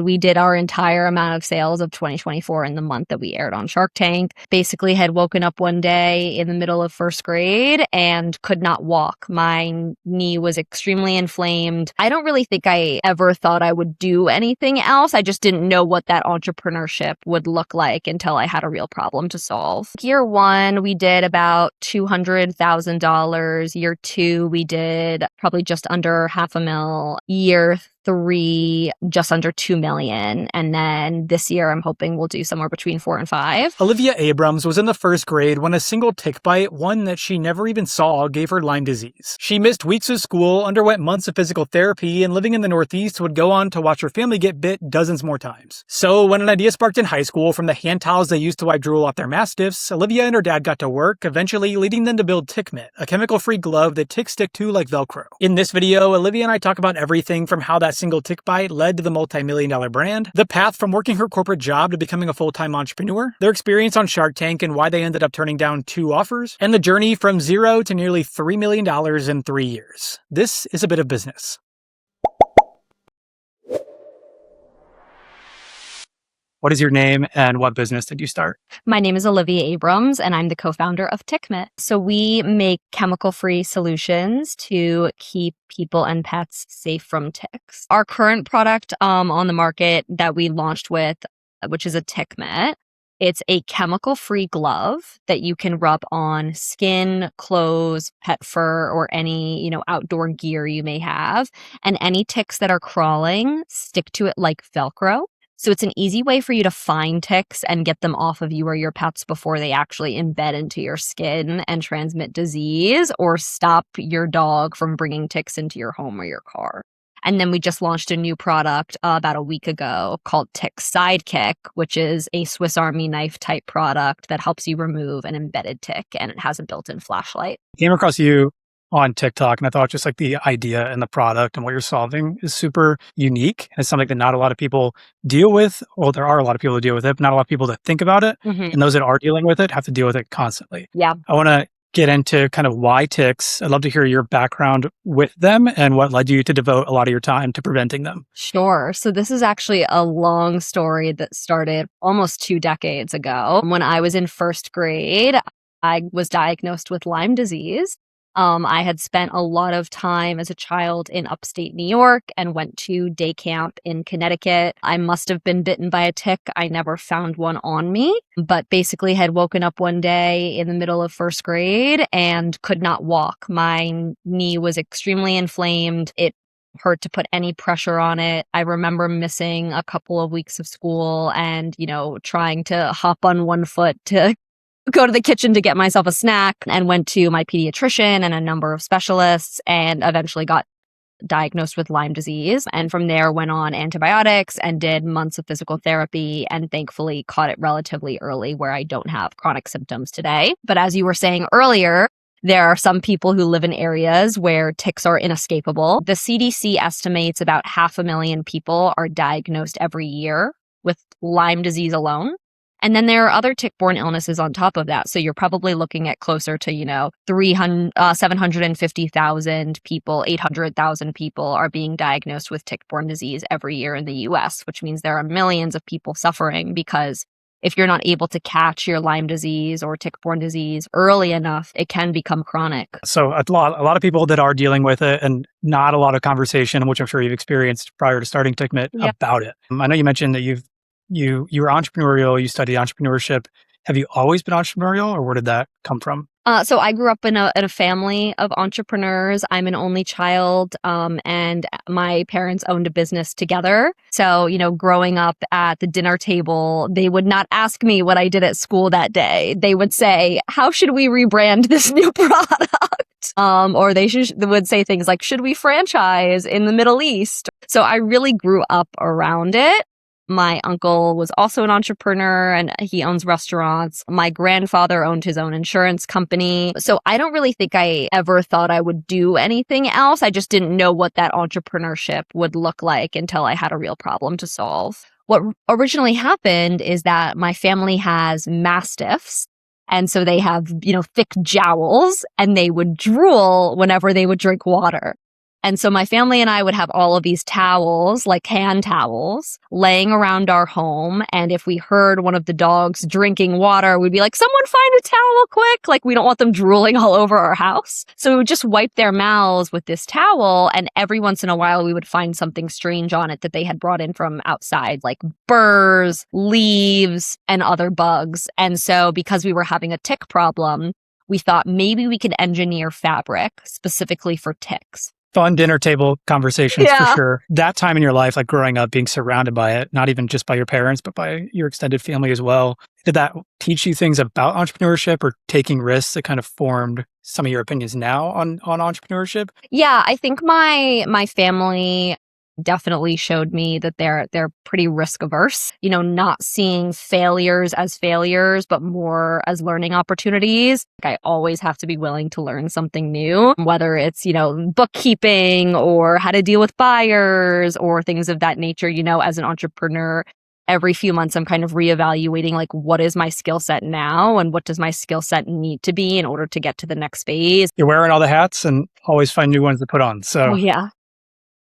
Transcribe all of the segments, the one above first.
We did our entire amount of sales of 2024 in the month that we aired on Shark Tank. Basically had woken up one day in the middle of first grade and could not walk. My knee was extremely inflamed. I don't really think I ever thought I would do anything else. I just didn't know what that entrepreneurship would look like until I had a real problem to solve. Year one, we did about $200,000. Year two, we did probably just under $500,000. Year three, just under 2 million. And then this year, I'm hoping we'll do somewhere between 4 and 5. Olivia Abrams was in the first grade when a single tick bite, one that she never even saw, gave her Lyme disease. She missed weeks of school, underwent months of physical therapy, and living in the Northeast would go on to watch her family get bit dozens more times. So when an idea sparked in high school from the hand towels they used to wipe drool off their mastiffs, Olivia and her dad got to work, eventually leading them to build TiCK MiTT, a chemical-free glove that ticks stick to like Velcro. In this video, Olivia and I talk about everything from how that single tick bite led to the multi-million-dollar brand, the path from working her corporate job to becoming a full-time entrepreneur, their experience on Shark Tank and why they ended up turning down 2 offers, and the journey from zero to nearly $3 million in 3 years. This is a bit of business. What is your name and what business did you start? My name is Olivia Abrams, and I'm the co-founder of TiCK MiTT. So we make chemical-free solutions to keep people and pets safe from ticks. Our current product on the market that we launched with, which is a TiCK MiTT, it's a chemical-free glove that you can rub on skin, clothes, pet fur, or any, outdoor gear you may have. And any ticks that are crawling stick to it like Velcro. So it's an easy way for you to find ticks and get them off of you or your pets before they actually embed into your skin and transmit disease or stop your dog from bringing ticks into your home or your car. And then we just launched a new product about a week ago called TiCK Sidekick, which is a Swiss Army knife type product that helps you remove an embedded tick, and it has a built-in flashlight. I came across you on TikTok, and I thought just like the idea and the product and what you're solving is super unique. And it's something that not a lot of people deal with. Well, there are a lot of people who deal with it, but not a lot of people that think about it. And those that are dealing with it have to deal with it constantly. Yeah. I want to get into kind of why ticks. I'd love to hear your background with them and what led you to devote a lot of your time to preventing them. Sure. So this is actually a long story that started almost 2 decades ago. When I was in first grade, I was diagnosed with Lyme disease. I had spent a lot of time as a child in upstate New York and went to day camp in Connecticut. I must have been bitten by a tick. I never found one on me, but basically had woken up one day in the middle of first grade and could not walk. My knee was extremely inflamed. It hurt to put any pressure on it. I remember missing a couple of weeks of school and, trying to hop on one foot to go to the kitchen to get myself a snack, and went to my pediatrician and a number of specialists and eventually got diagnosed with Lyme disease. And from there went on antibiotics and did months of physical therapy, and thankfully caught it relatively early where I don't have chronic symptoms today. But as you were saying earlier, there are some people who live in areas where ticks are inescapable. The CDC estimates about 500,000 people are diagnosed every year with Lyme disease alone. And then there are other tick-borne illnesses on top of that. So you're probably looking at closer to, 750,000 people, 800,000 people are being diagnosed with tick-borne disease every year in the US, which means there are millions of people suffering because if you're not able to catch your Lyme disease or tick-borne disease early enough, it can become chronic. So a lot of people that are dealing with it, and not a lot of conversation, which I'm sure you've experienced prior to starting TiCK MiTT about it. I know you mentioned that you were entrepreneurial, you studied entrepreneurship. Have you always been entrepreneurial, or where did that come from? So I grew up in a family of entrepreneurs. I'm an only child, and my parents owned a business together. So, growing up at the dinner table, they would not ask me what I did at school that day. They would say, how should we rebrand this new product? Or they would say things like, should we franchise in the Middle East? So I really grew up around it. My uncle was also an entrepreneur and he owns restaurants. My grandfather owned his own insurance company. So I don't really think I ever thought I would do anything else. I just didn't know what that entrepreneurship would look like until I had a real problem to solve. What originally happened is that my family has mastiffs. And so they have, thick jowls, and they would drool whenever they would drink water. And so my family and I would have all of these towels, like hand towels, laying around our home. And if we heard one of the dogs drinking water, we'd be like, someone find a towel quick. Like, we don't want them drooling all over our house. So we would just wipe their mouths with this towel. And every once in a while, we would find something strange on it that they had brought in from outside, like burrs, leaves, and other bugs. And so because we were having a tick problem, we thought maybe we could engineer fabric specifically for ticks. Fun dinner table conversations for Yeah. sure. That time in your life, like growing up, being surrounded by it, not even just by your parents, but by your extended family as well. Did that teach you things about entrepreneurship or taking risks that kind of formed some of your opinions now on entrepreneurship? Yeah, I think my family definitely showed me that they're pretty risk averse, not seeing failures as failures, but more as learning opportunities. Like, I always have to be willing to learn something new, whether it's, bookkeeping or how to deal with buyers or things of that nature. As an entrepreneur, every few months, I'm kind of reevaluating, like, what is my skill set now and what does my skill set need to be in order to get to the next phase? You're wearing all the hats and always find new ones to put on. Oh, So yeah.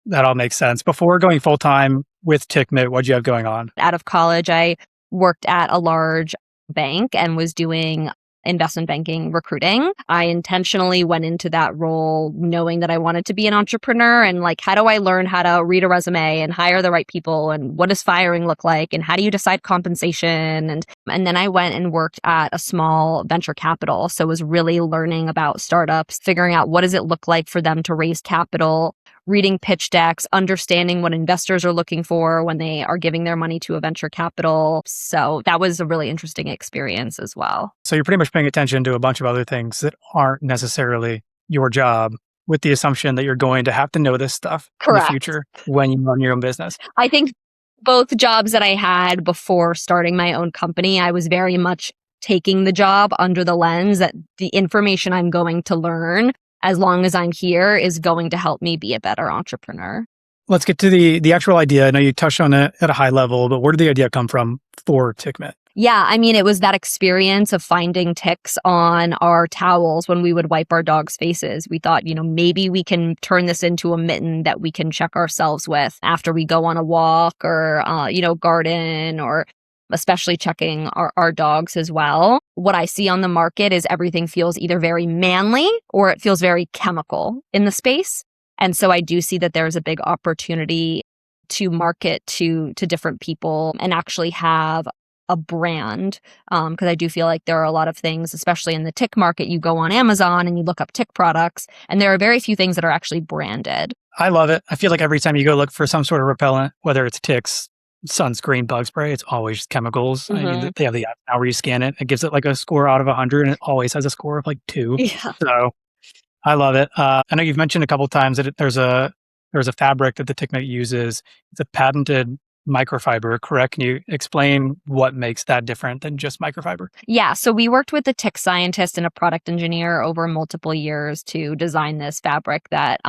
that all makes sense. Before going full time with TiCK MiTT, what'd you have going on? Out of college, I worked at a large bank and was doing investment banking recruiting. I intentionally went into that role knowing that I wanted to be an entrepreneur and, like, how do I learn how to read a resume and hire the right people, and what does firing look like, and how do you decide compensation? And then I went and worked at a small venture capital. So was really learning about startups, figuring out what does it look like for them to raise capital, reading pitch decks, understanding what investors are looking for when they are giving their money to a venture capital. So that was a really interesting experience as well. So you're pretty much paying attention to a bunch of other things that aren't necessarily your job, with the assumption that you're going to have to know this stuff in the Correct. future when you run your own business. I think both jobs that I had before starting my own company, I was very much taking the job under the lens that the information I'm going to learn, as long as I'm here, is going to help me be a better entrepreneur. Let's get to the actual idea. I know you touched on it at a high level, but where did the idea come from for TiCK MiTT? Yeah, I mean, it was that experience of finding ticks on our towels when we would wipe our dogs' faces. We thought, maybe we can turn this into a mitten that we can check ourselves with after we go on a walk or, garden, or especially checking our dogs as well. What I see on the market is everything feels either very manly or it feels very chemical in the space. And so I do see that there's a big opportunity to market to different people and actually have a brand, because I do feel like there are a lot of things, especially in the tick market. You go on Amazon and you look up tick products, and there are very few things that are actually branded. I love it. I feel like every time you go look for some sort of repellent, whether it's ticks, sunscreen, bug spray, it's always chemicals. I mean, they have the app now where you scan it. It gives it like a score out of 100, and it always has a score of like 2. Yeah. So I love it. I know you've mentioned a couple of times that there's a fabric that the TiCK MiTT uses. It's a patented microfiber, correct? Can you explain what makes that different than just microfiber? Yeah. So we worked with a tick scientist and a product engineer over multiple years to design this fabric that,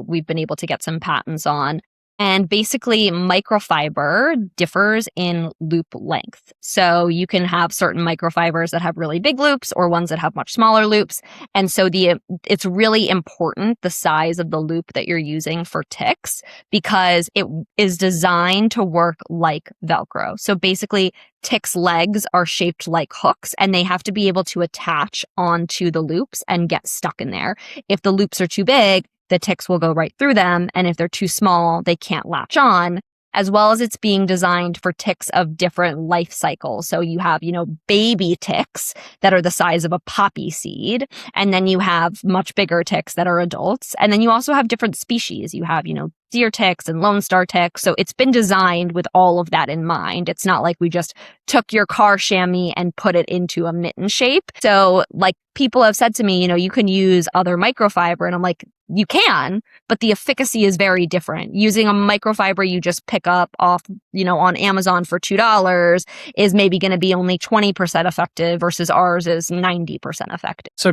we've been able to get some patents on. And basically, microfiber differs in loop length. So you can have certain microfibers that have really big loops or ones that have much smaller loops. And so it's really important, the size of the loop that you're using for ticks, because it is designed to work like Velcro. So basically, ticks' legs are shaped like hooks, and they have to be able to attach onto the loops and get stuck in there. If the loops are too big, the ticks will go right through them. And if they're too small, they can't latch on. As well as it's being designed for ticks of different life cycles. So you have, baby ticks that are the size of a poppy seed. And then you have much bigger ticks that are adults. And then you also have different species. You have, deer ticks and Lone Star ticks. So it's been designed with all of that in mind. It's not like we just took your car chamois and put it into a mitten shape. So, like, people have said to me, you can use other microfiber. And I'm like, you can, but the efficacy is very different. Using a microfiber you just pick up off, on Amazon for $2 is maybe going to be only 20% effective versus ours is 90% effective. So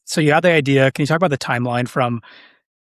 so you had the idea. Can you talk about the timeline from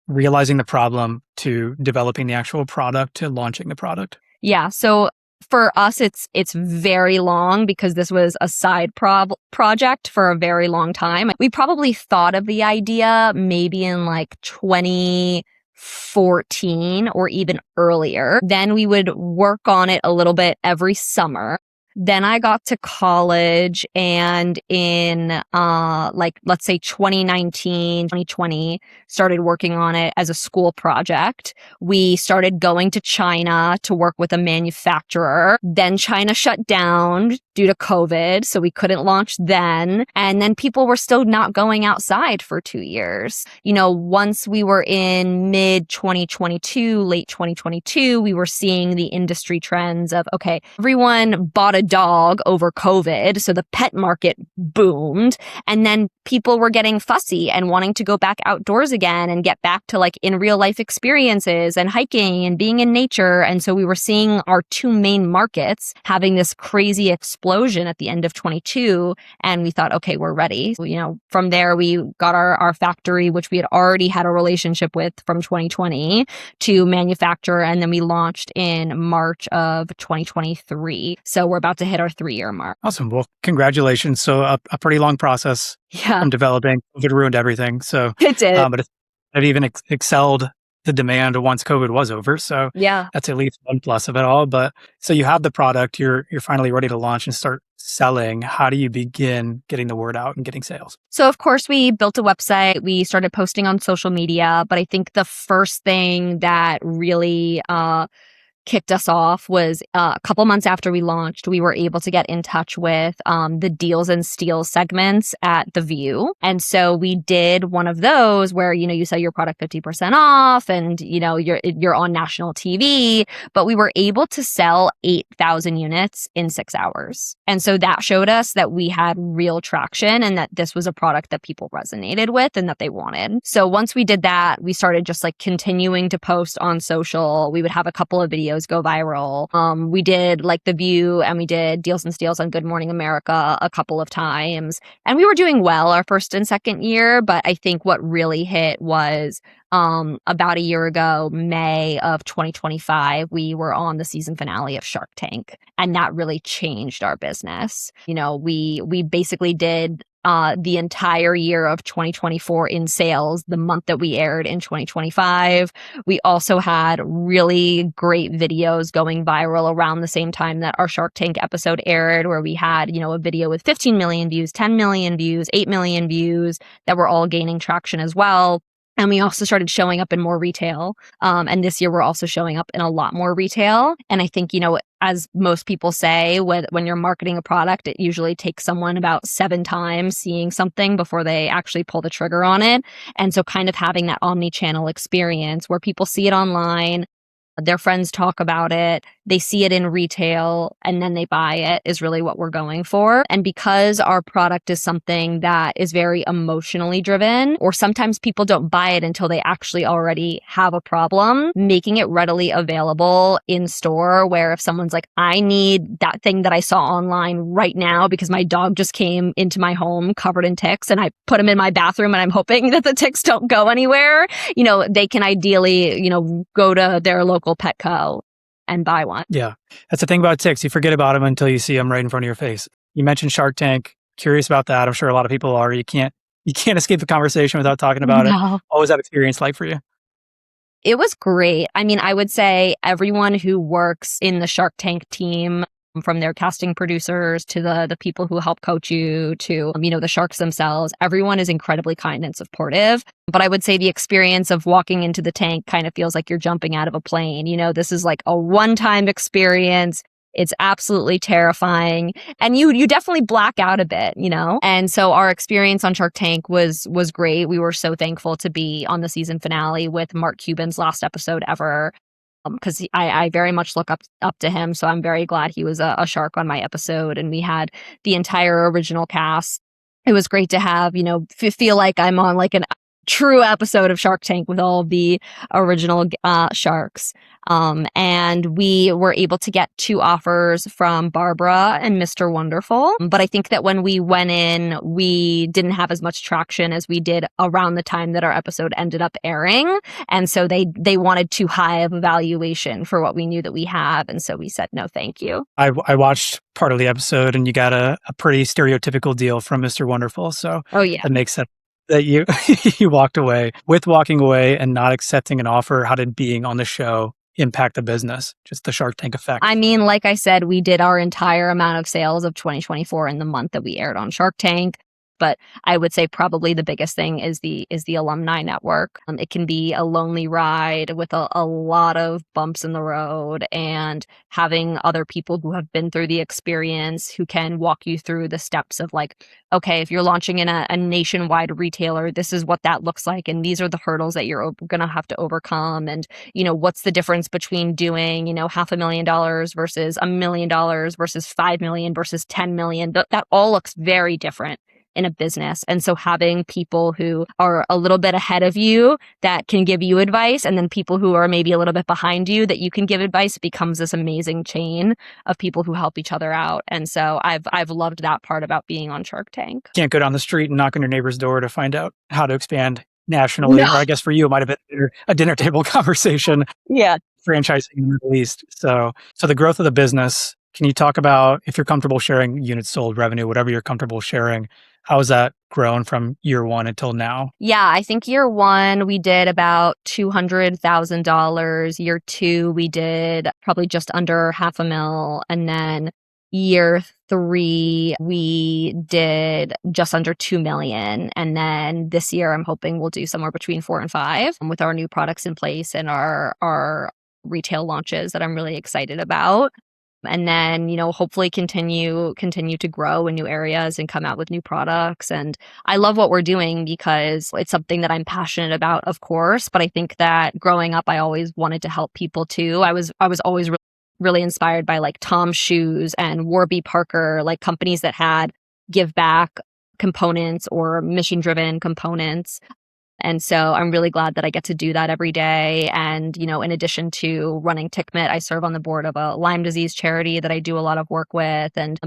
realizing the problem to developing the actual product to launching the product? Yeah. So For us, it's very long because this was a side project for a very long time. We probably thought of the idea maybe in like 2014 or even earlier. Then we would work on it a little bit every summer. Then I got to college, and in like, let's say 2019, 2020, started working on it as a school project. We started going to China to work with a manufacturer. Then China shut down due to COVID, so we couldn't launch then. And then people were still not going outside for 2 years. Once we were in mid 2022, late 2022, we were seeing the industry trends of, okay, everyone bought a dog over COVID, so the pet market boomed, and then people were getting fussy and wanting to go back outdoors again and get back to like in real life experiences and hiking and being in nature. And so we were seeing our two main markets having this crazy explosion at the end of 22, and we thought, okay, we're ready. From there we got our factory, which we had already had a relationship with from 2020, to manufacture, and then we launched in March of 2023. So we're about to hit our 3-year mark. Awesome. Well, congratulations. So a pretty long process from developing. COVID ruined everything. So it did. But it even excelled the demand once COVID was over. So that's at least one plus of it all. But so you have the product, you're finally ready to launch and start selling. How do you begin getting the word out and getting sales? So of course we built a website, we started posting on social media, but I think the first thing that really kicked us off was a couple months after we launched, we were able to get in touch with the deals and steals segments at The View. And so we did one of those where, you sell your product 50% off and, you're on national TV, but we were able to sell 8,000 units in 6 hours. And so that showed us that we had real traction and that this was a product that people resonated with and that they wanted. So once we did that, we started just like continuing to post on social. We would have a couple of videos go viral. We did like The View, and we did Deals and Steals on Good Morning America a couple of times. And we were doing well our first and second year, but I think what really hit was about a year ago, May of 2025, we were on the season finale of Shark Tank, and that really changed our business. We basically did the entire year of 2024 in sales, the month that we aired in 2025. We also had really great videos going viral around the same time that our Shark Tank episode aired, where we had, a video with 15 million views, 10 million views, 8 million views that were all gaining traction as well. And we also started showing up in more retail. And this year we're also showing up in a lot more retail. And I think, as most people say, when you're marketing a product, it usually takes someone about 7 times seeing something before they actually pull the trigger on it. And so kind of having that omni-channel experience where people see it online, their friends talk about it, they see it in retail, and then they buy it is really what we're going for. And because our product is something that is very emotionally driven, or sometimes people don't buy it until they actually already have a problem, making it readily available in store, where if someone's like, I need that thing that I saw online right now because my dog just came into my home covered in ticks and I put him in my bathroom and I'm hoping that the ticks don't go anywhere, they can ideally, go to their local Petco and buy one. Yeah. That's the thing about ticks. You forget about them until you see them right in front of your face. You mentioned Shark Tank. Curious about that. I'm sure a lot of people are. You can't escape the conversation without talking about it. What was that experience like for you? It was great. I mean, I would say everyone who works in the Shark Tank team, from their casting producers to the people who help coach you to, the sharks themselves, everyone is incredibly kind and supportive. But I would say the experience of walking into the tank kind of feels like you're jumping out of a plane. This is like a one-time experience. It's absolutely terrifying. And you definitely black out a bit, And so our experience on Shark Tank was great. We were so thankful to be on the season finale with Mark Cuban's last episode ever. Because I very much look up to him. So I'm very glad he was a shark on my episode. And we had the entire original cast. It was great to have, feel like I'm on like true episode of Shark Tank with all of the original sharks. And we were able to get 2 offers from Barbara and Mr. Wonderful. But I think that when we went in, we didn't have as much traction as we did around the time that our episode ended up airing. And so they wanted too high of a valuation for what we knew that we have. And so we said, no, thank you. I watched part of the episode and you got a pretty stereotypical deal from Mr. Wonderful. So oh yeah, that makes sense that you you walked away. With walking away and not accepting an offer, how did being on the show impact the business? Just the Shark Tank effect. I mean, like I said, we did our entire amount of sales of 2024 in the month that we aired on Shark Tank. But I would say probably the biggest thing is the alumni network. It can be a lonely ride with a lot of bumps in the road, and having other people who have been through the experience who can walk you through the steps of like, okay, if you're launching in a nationwide retailer, this is what that looks like. And these are the hurdles that you're going to have to overcome. And, what's the difference between doing, $500,000 versus $1 million versus 5 million versus 10 million. That all looks very different in a business. And so having people who are a little bit ahead of you that can give you advice, and then people who are maybe a little bit behind you that you can give advice, becomes this amazing chain of people who help each other out. And so I've loved that part about being on Shark Tank. Can't go down the street and knock on your neighbor's door to find out how to expand nationally. No. Or I guess for you, it might have been a dinner table conversation. Yeah. Franchising in the Middle East. So the growth of the business, can you talk about, if you're comfortable sharing units sold, revenue, whatever you're comfortable sharing, how has that grown from year 1 until now? Yeah, I think year 1, we did about $200,000. Year 2, we did probably just under $500,000. And then year 3, we did just under 2 million. And then this year, I'm hoping we'll do somewhere between 4 and 5 with our new products in place and our retail launches that I'm really excited about. And then, hopefully continue to grow in new areas and come out with new products. And I love what we're doing because it's something that I'm passionate about, of course. But I think that growing up, I always wanted to help people too. I was always really inspired by like Tom's Shoes and Warby Parker, like companies that had give back components or mission driven components. And so I'm really glad that I get to do that every day. And, in addition to running TiCK MiTT, I serve on the board of a Lyme disease charity that I do a lot of work with. And,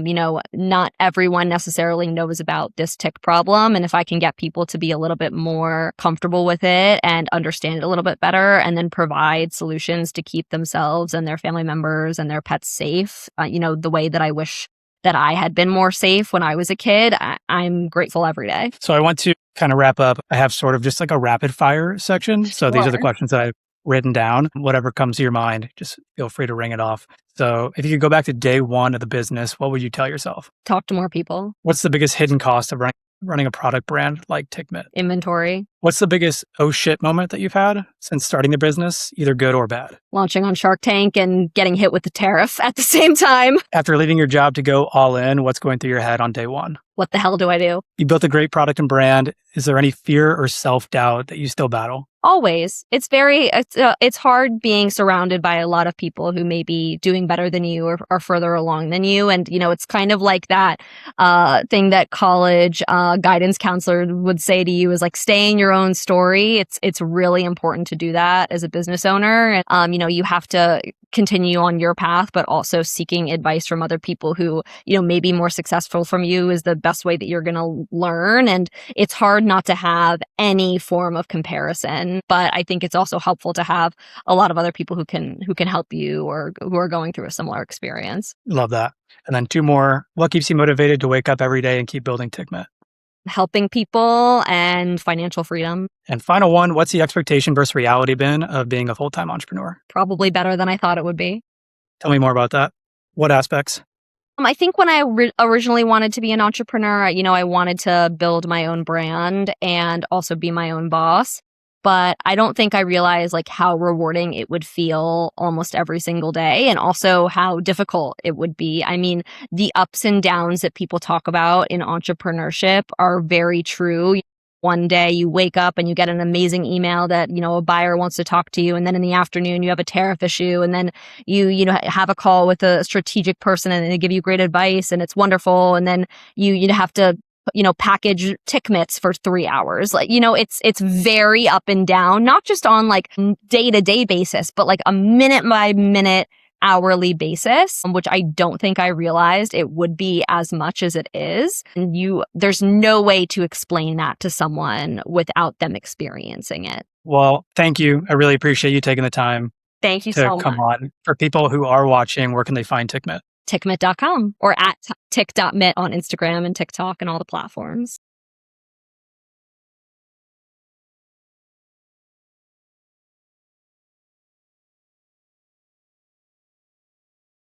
not everyone necessarily knows about this tick problem. And if I can get people to be a little bit more comfortable with it and understand it a little bit better, and then provide solutions to keep themselves and their family members and their pets safe, the way that I wish that I had been more safe when I was a kid, I'm grateful every day. So I want to kind of wrap up. I have sort of just like a rapid fire section. So these are the questions that I've written down. Whatever comes to your mind, just feel free to ring it off. So if you could go back to day 1 of the business, what would you tell yourself? Talk to more people. What's the biggest hidden cost of running a product brand like TiCK MiTT? Inventory. What's the biggest oh shit moment that you've had since starting the business, either good or bad? Launching on Shark Tank and getting hit with the tariff at the same time. After leaving your job to go all in, what's going through your head on day 1? What the hell do I do? You built a great product and brand. Is there any fear or self-doubt that you still battle? Always. It's hard being surrounded by a lot of people who may be doing better than you or further along than you. And, it's kind of like that thing that college guidance counselor would say to you is like, stay in your own story. It's really important to do that as a business owner. And, you have to continue on your path, but also seeking advice from other people who, may be more successful from you is the best way that you're going to learn. And it's hard not to have any form of comparison, but I think it's also helpful to have a lot of other people who can help you or who are going through a similar experience. Love that. And then 2 more. What keeps you motivated to wake up every day and keep building TiCK MiTT? Helping people and financial freedom. And final one, what's the expectation versus reality been of being a full-time entrepreneur? Probably better than I thought it would be. Tell me more about that. What aspects? I think when I originally wanted to be an entrepreneur, I wanted to build my own brand and also be my own boss. But I don't think I realized like how rewarding it would feel almost every single day, and also how difficult it would be. I mean, the ups and downs that people talk about in entrepreneurship are very true. One day you wake up and you get an amazing email that, a buyer wants to talk to you. And then in the afternoon, you have a tariff issue. And then you have a call with a strategic person and they give you great advice and it's wonderful. And then you have to package TiCK MiTTs for 3 hours. Like, it's very up and down, not just on like day-to-day basis, but like a minute by minute, hourly basis, which I don't think I realized it would be as much as it is. And there's no way to explain that to someone without them experiencing it. Well, thank you. I really appreciate you taking the time Thank you to so come much. on. For people who are watching, where can they find TiCK MiTT? TiCKMiTT.com or at TiCK.MiTT on Instagram and TikTok and all the platforms.